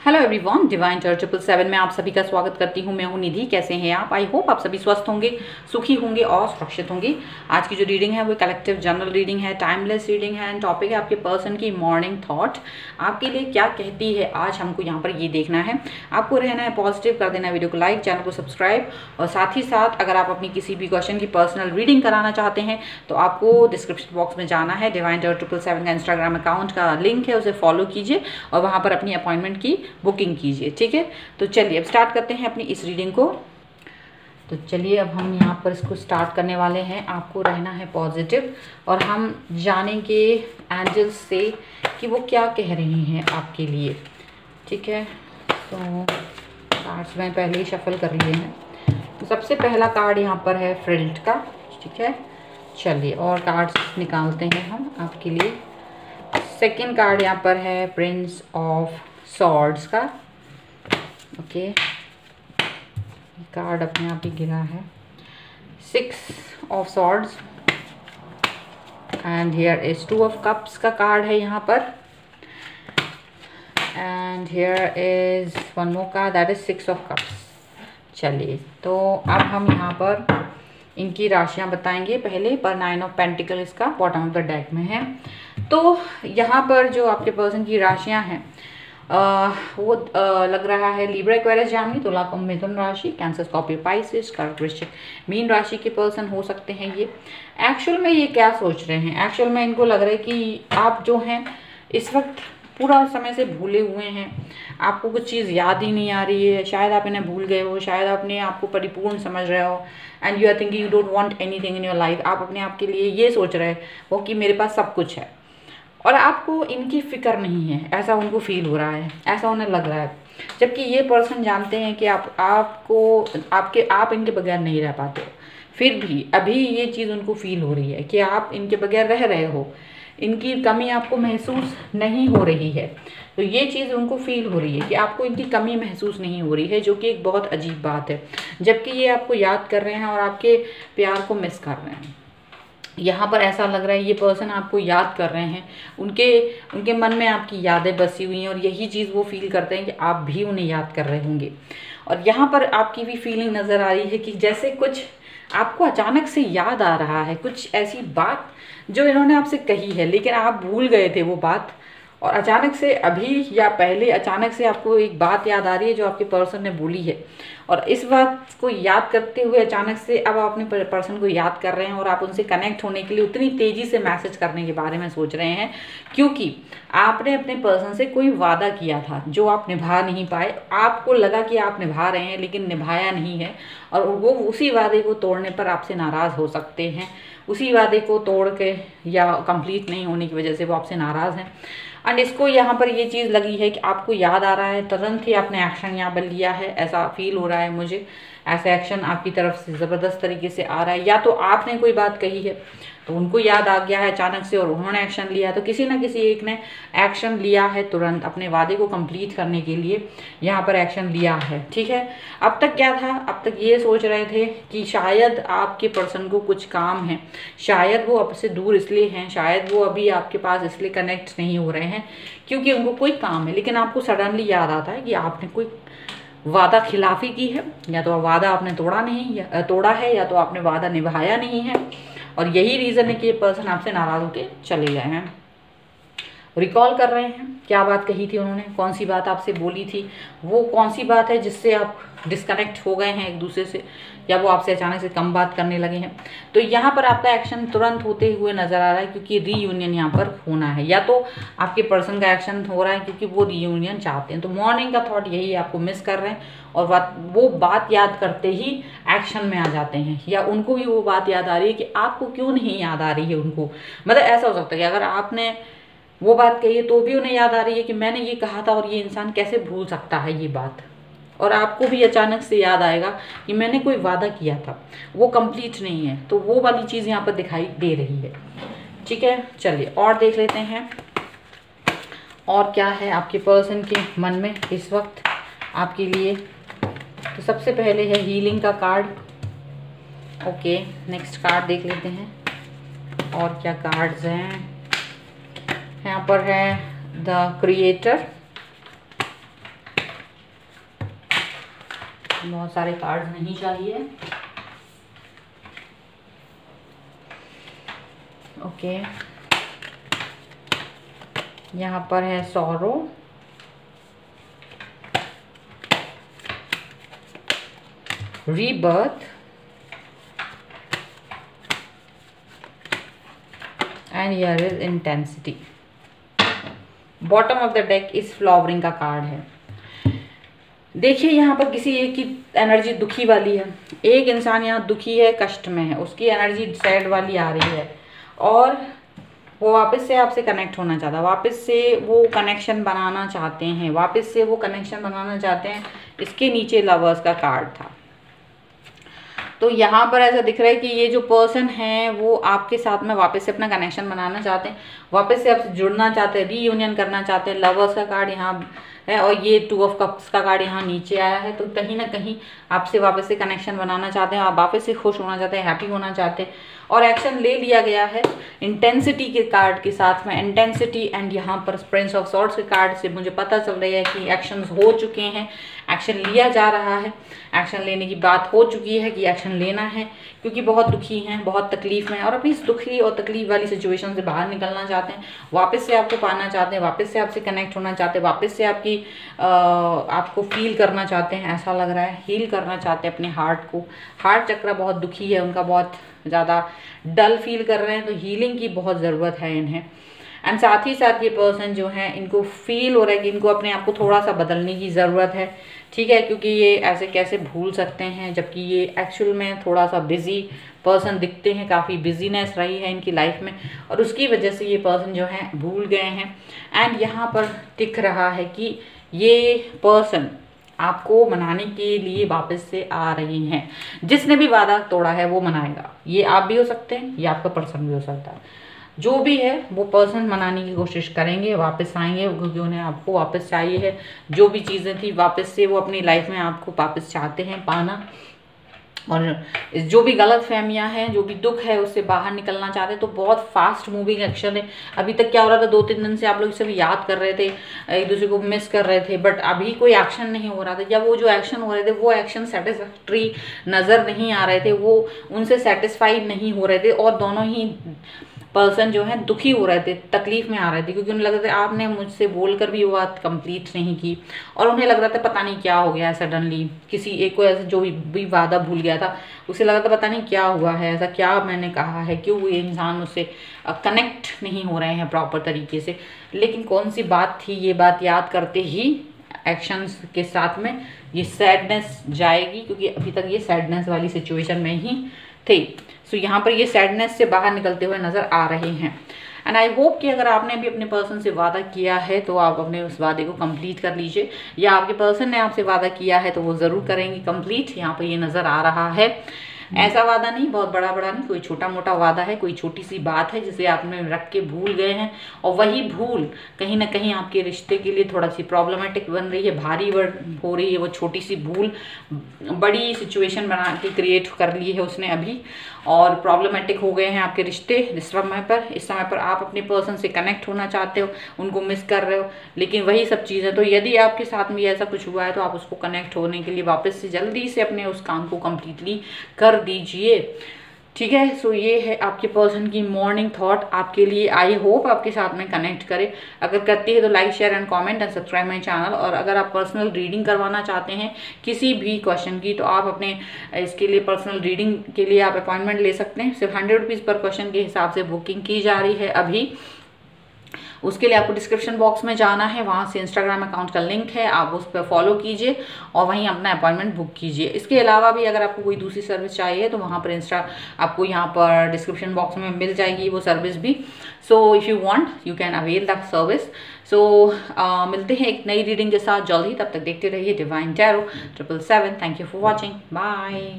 Hello everyone, divine टर्च 777 में आप सभी का स्वागत करती हूँ। मैं हूँ निधि। कैसे हैं आप? आई होप आप सभी स्वस्थ होंगे, सुखी होंगे और सुरक्षित होंगे। आज की जो रीडिंग है वो कलेक्टिव जनरल रीडिंग है, टाइमलेस रीडिंग है एंड टॉपिक है आपके पर्सन की मॉर्निंग थॉट आपके लिए क्या कहती है। आज हमको यहाँ पर ये देखना है, आपको रहना है पॉजिटिव, कर देना है वीडियो को लाइक, चैनल को सब्सक्राइब और साथ ही साथ अगर आप अपनी किसी भी क्वेश्चन की पर्सनल रीडिंग कराना चाहते हैं तो आपको डिस्क्रिप्शन बॉक्स में जाना है। डिवाइन टर्च 777 का इंस्टाग्राम अकाउंट का लिंक है, उसे फॉलो कीजिए और वहाँ पर अपनी अपॉइंटमेंट की बुकिंग कीजिए। ठीक है, तो चलिए अब स्टार्ट करते हैं अपनी इस रीडिंग को। तो चलिए अब हम यहाँ पर इसको स्टार्ट करने वाले हैं। आपको रहना है पॉजिटिव और हम जानेंगे एंजल्स से कि वो क्या कह रही हैं आपके लिए। ठीक है, तो कार्ड्स मैं पहले ही शफल कर लिए हैं। तो सबसे पहला कार्ड यहाँ पर है फ्रिल्ट का। ठीक है, चलिए और कार्ड्स निकालते हैं हम आपके लिए। सेकंड कार्ड यहाँ पर है प्रिंस ऑफ सॉर्ड्स का। ओके, कार्ड अपने आप ही गिरा है। 6 of swords and here is 2 of cups का कार्ड है यहाँ पर and here is one more card that is 6 of cups. चलिए, तो अब हम यहाँ पर इनकी राशियाँ बताएंगे। पहले पर 9 ऑफ पेंटिकल इसका बॉटम ऑफ द डेक में है। तो यहाँ पर जो आपके पर्सन की राशियाँ हैं वो लग रहा है लिब्रा, एक्वेरियस, जामिनी, तुला, कुंभ, मिथुन राशि, कैंसर, स्कॉर्पियो, पाइसेस, कर्क, वृश्चिक, मीन राशि के पर्सन हो सकते हैं ये। एक्चुअल में ये क्या सोच रहे हैं? एक्चुअल में इनको लग रहा है कि आप जो हैं इस वक्त पूरा समय से भूले हुए हैं, आपको कुछ चीज़ याद ही नहीं आ रही है। शायद आप इन्हें भूल गए हो, शायद अपने आप को परिपूर्ण समझ रहे हो and you are thinking you don't want anything in your life. आप अपने आप के लिए ये सोच रहे हो कि मेरे पास सब कुछ है और आपको इनकी फिक्र नहीं है, ऐसा उनको फील हो रहा है, ऐसा उन्हें लग रहा है। जबकि ये पर्सन जानते हैं कि आप इनके बगैर नहीं रह पाते हो, फिर भी अभी ये चीज़ उनको फील हो रही है कि आप इनके बगैर रह रहे हो, इनकी कमी आपको महसूस नहीं हो रही है। तो ये चीज़ उनको फील हो रही है कि आपको इनकी कमी महसूस नहीं हो रही है, जो कि एक बहुत अजीब बात है। जबकि ये आपको याद कर रहे हैं और आपके प्यार को मिस कर रहे हैं। यहाँ पर ऐसा लग रहा है ये पर्सन आपको याद कर रहे हैं, उनके मन में आपकी यादें बसी हुई हैं और यही चीज़ वो फील करते हैं कि आप भी उन्हें याद कर रहे होंगे। और यहाँ पर आपकी भी फीलिंग नज़र आ रही है कि जैसे कुछ आपको अचानक से याद आ रहा है, कुछ ऐसी बात जो इन्होंने आपसे कही है लेकिन आप भूल गए थे वो बात, और अचानक से अभी या पहले अचानक से आपको एक बात याद आ रही है जो आपके पर्सन ने बोली है। और इस बात को याद करते हुए अचानक से अब आप अपने पर्सन को याद कर रहे हैं और आप उनसे कनेक्ट होने के लिए उतनी तेज़ी से मैसेज करने के बारे में सोच रहे हैं क्योंकि आपने अपने पर्सन से कोई वादा किया था जो आप निभा नहीं पाए। आपको लगा कि आप निभा रहे हैं लेकिन निभाया नहीं है और वो उसी वादे को तोड़ने पर आपसे नाराज़ हो सकते हैं। उसी वादे को तोड़ के या कंप्लीट नहीं होने की वजह से वो आपसे नाराज़ हैं। एंड इसको यहाँ पर ये चीज़ लगी है कि आपको याद आ रहा है, तुरंत ही आपने एक्शन यहाँ पर लिया है, ऐसा फील हो रहा है मुझे। ऐसा एक्शन आपकी तरफ से ज़बरदस्त तरीके से आ रहा है, या तो आपने कोई बात कही है तो उनको याद आ गया है अचानक से और उन्होंने एक्शन लिया है, तो किसी ना किसी एक ने एक्शन लिया है तुरंत अपने वादे को कंप्लीट करने के लिए यहाँ पर एक्शन लिया है। ठीक है, अब तक क्या था? अब तक ये सोच रहे थे कि शायद आपके पर्सन को कुछ काम है, शायद वो आपसे दूर इसलिए हैं, शायद वो अभी आपके पास इसलिए कनेक्ट नहीं हो रहे हैं क्योंकि उनको कोई काम है। लेकिन आपको सडनली याद आता है कि आपने कोई वादा खिलाफी की है, या तो वादा आपने तोड़ा है या तो आपने वादा निभाया नहीं है। और यही रीज़न है कि ये पर्सन आपसे नाराज़ होकर चले गए हैं। रिकॉल कर रहे हैं क्या बात कही थी उन्होंने, कौन सी बात आपसे बोली थी, वो कौन सी बात है जिससे आप डिस्कनेक्ट हो गए हैं एक दूसरे से, या वो आपसे अचानक से कम बात करने लगे हैं। तो यहाँ पर आपका एक्शन तुरंत होते हुए नज़र आ रहा है क्योंकि रीयूनियन यहाँ पर होना है, या तो आपके पर्सन का एक्शन हो रहा है क्योंकि वो रीयूनियन चाहते हैं। तो मॉर्निंग का थॉट यही है, आपको मिस कर रहे हैं और वो बात याद करते ही एक्शन में आ जाते हैं, या उनको भी वो बात याद आ रही है कि आपको क्यों नहीं याद आ रही है उनको। मतलब ऐसा हो सकता है कि अगर आपने वो बात कही है तो भी उन्हें याद आ रही है कि मैंने ये कहा था और ये इंसान कैसे भूल सकता है ये बात, और आपको भी अचानक से याद आएगा कि मैंने कोई वादा किया था, वो कंप्लीट नहीं है। तो वो वाली चीज़ यहाँ पर दिखाई दे रही है। ठीक है, चलिए और देख लेते हैं और क्या है आपके पर्सन के मन में इस वक्त आपके लिए। तो सबसे पहले है हीलिंग का कार्ड। ओके, नेक्स्ट कार्ड देख लेते हैं और क्या कार्ड्स हैं। यहाँ पर है द क्रिएटर, बहुत सारे कार्ड्स नहीं चाहिए। ओके, यहाँ पर है sorrow, rebirth and here is intensity. Bottom of the deck इस फ्लावरिंग का कार्ड है। देखिए यहाँ पर किसी एक की एनर्जी दुखी वाली है, एक इंसान यहाँ दुखी है, कष्ट में है, उसकी एनर्जी सैड वाली आ रही है और वो वापस से आपसे कनेक्ट होना चाहता है, वापस से वो कनेक्शन बनाना चाहते हैं, वापस से वो कनेक्शन बनाना चाहते हैं। इसके नीचे लवर्स का कार्ड था। तो यहाँ पर ऐसा दिख रहा है कि ये जो पर्सन है वो आपके साथ में वापस से अपना कनेक्शन बनाना चाहते हैं, वापस से आपसे जुड़ना चाहते हैं, रीयूनियन करना चाहते हैं। लवर्स का कार्ड यहाँ है और ये 2 ऑफ कप्स का कार्ड यहाँ नीचे आया है। तो कहीं ना कहीं आपसे वापस से कनेक्शन बनाना चाहते हैं, आप वापस से खुश होना चाहते हैं, हैप्पी होना चाहते हैं और एक्शन ले लिया गया है इंटेंसिटी के कार्ड के साथ में। इंटेंसिटी एंड यहाँ पर प्रिंस ऑफ सॉर्ड्स के कार्ड से मुझे पता चल रही है कि एक्शंस हो चुके हैं, एक्शन लिया जा रहा है, एक्शन लेने की बात हो चुकी है कि एक्शन लेना है, क्योंकि बहुत दुखी हैं, बहुत तकलीफ में और अपनी इस दुखी और तकलीफ वाली सिचुएशन से बाहर निकलना चाहते हैं, वापस से आपको पाना चाहते हैं, वापस से आपसे कनेक्ट होना चाहते हैं, वापस से आपको फील करना चाहते हैं। ऐसा लग रहा है हील करना चाहते हैं अपने हार्ट को। हार्ट चक्र बहुत दुखी है उनका, बहुत ज़्यादा डल फील कर रहे हैं, तो हीलिंग की बहुत ज़रूरत है इन्हें। एंड साथ ही साथ ये पर्सन जो है इनको फील हो रहा है कि इनको अपने आप को थोड़ा सा बदलने की ज़रूरत है, ठीक है, क्योंकि ये ऐसे कैसे भूल सकते हैं जबकि ये एक्चुअल में थोड़ा सा बिजी पर्सन दिखते हैं, काफ़ी बिजीनेस रही है इनकी लाइफ में और उसकी वजह से ये पर्सन जो है भूल गए हैं। एंड यहाँ पर दिख रहा है कि ये पर्सन आपको मनाने के लिए वापस से आ रहे हैं। जिसने भी वादा तोड़ा है वो मनाएगा, ये आप भी हो सकते हैं, ये आपका पर्सन भी हो सकता है। जो भी है वो पर्सन मनाने की कोशिश करेंगे, वापस आएंगे क्योंकि उन्हें आपको वापस चाहिए है। जो भी चीज़ें थी वापस से वो अपनी लाइफ में आपको वापस चाहते हैं पाना और जो भी गलत फहमियाँ हैं, जो भी दुख है उससे बाहर निकलना चाहते हैं। तो बहुत फास्ट मूविंग एक्शन है। अभी तक क्या हो रहा था, 2-3 दिन से आप लोग इसे भी याद कर रहे थे, एक दूसरे को मिस कर रहे थे, बट अभी कोई एक्शन नहीं हो रहा था। जब वो जो एक्शन हो रहे थे वो एक्शन सेटिस्फैक्ट्री नज़र नहीं आ रहे थे, वो उनसे सेटिस्फाइड नहीं हो रहे थे और दोनों ही पर्सन जो है दुखी हो रहे थे, तकलीफ में आ रहे थे, क्योंकि उन्हें लग रहा था आपने मुझसे बोलकर भी वो बात कंप्लीट नहीं की और उन्हें लग रहा था पता नहीं क्या हो गया है सडनली। किसी एक को ऐसा जो भी वादा भूल गया था उसे लगा था पता नहीं क्या हुआ है, ऐसा क्या मैंने कहा है, क्यों ये इंसान उससे कनेक्ट नहीं हो रहे हैं प्रॉपर तरीके से। लेकिन कौन सी बात थी, ये बात याद करते ही एक्शंस के साथ में ये सैडनेस जाएगी, क्योंकि अभी तक ये सैडनेस वाली सिचुएशन में ही थे। सो यहाँ पर ये सैडनेस से बाहर निकलते हुए नज़र आ रहे हैं। एंड आई होप कि अगर आपने भी अपने पर्सन से वादा किया है तो आप अपने उस वादे को कंप्लीट कर लीजिए, या आपके पर्सन ने आपसे वादा किया है तो वो ज़रूर करेंगे कंप्लीट। यहाँ पर ये नज़र आ रहा है। ऐसा वादा नहीं, बहुत बड़ा नहीं, कोई छोटा मोटा वादा है, कोई छोटी सी बात है जिसे आपने रख के भूल गए हैं और वही भूल कहीं ना कहीं आपके रिश्ते के लिए थोड़ा सी प्रॉब्लमेटिक बन रही है, भारी हो रही है। वो छोटी सी भूल बड़ी सिचुएशन बना के क्रिएट कर ली है उसने अभी और प्रॉब्लमेटिक हो गए हैं आपके रिश्ते। इस समय पर आप अपने पर्सन से कनेक्ट होना चाहते हो, उनको मिस कर रहे हो, लेकिन वही सब चीज़ें। तो यदि आपके साथ में ऐसा कुछ हुआ है तो आप उसको कनेक्ट होने के लिए वापस से जल्दी से अपने उस काम को कम्प्लीटली कर दीजिए, ठीक है। सो ये है आपके पर्सन की मॉर्निंग थॉट आपके लिए। आई होप आपके साथ में कनेक्ट करे। अगर करती है तो like share and comment and subscribe my channel. और अगर आप पर्सनल रीडिंग करवाना चाहते हैं किसी भी क्वेश्चन की तो आप अपने इसके लिए पर्सनल रीडिंग के लिए आप अपॉइंटमेंट ले सकते हैं। सिर्फ 100 रुपीज़ पर क्वेश्चन के हिसाब से बुकिंग की जा रही है अभी। उसके लिए आपको डिस्क्रिप्शन बॉक्स में जाना है, वहाँ से इंस्टाग्राम अकाउंट का लिंक है, आप उस पर फॉलो कीजिए और वहीं अपना अपॉइंटमेंट बुक कीजिए। इसके अलावा भी अगर आपको कोई दूसरी सर्विस चाहिए तो वहाँ पर आपको यहाँ पर डिस्क्रिप्शन बॉक्स में मिल जाएगी वो सर्विस भी। So if you want you can avail that service. So मिलते हैं एक नई रीडिंग के साथ जल्द ही। तब तक देखते रहिए divine tarot 777। Thank you for watching. Bye.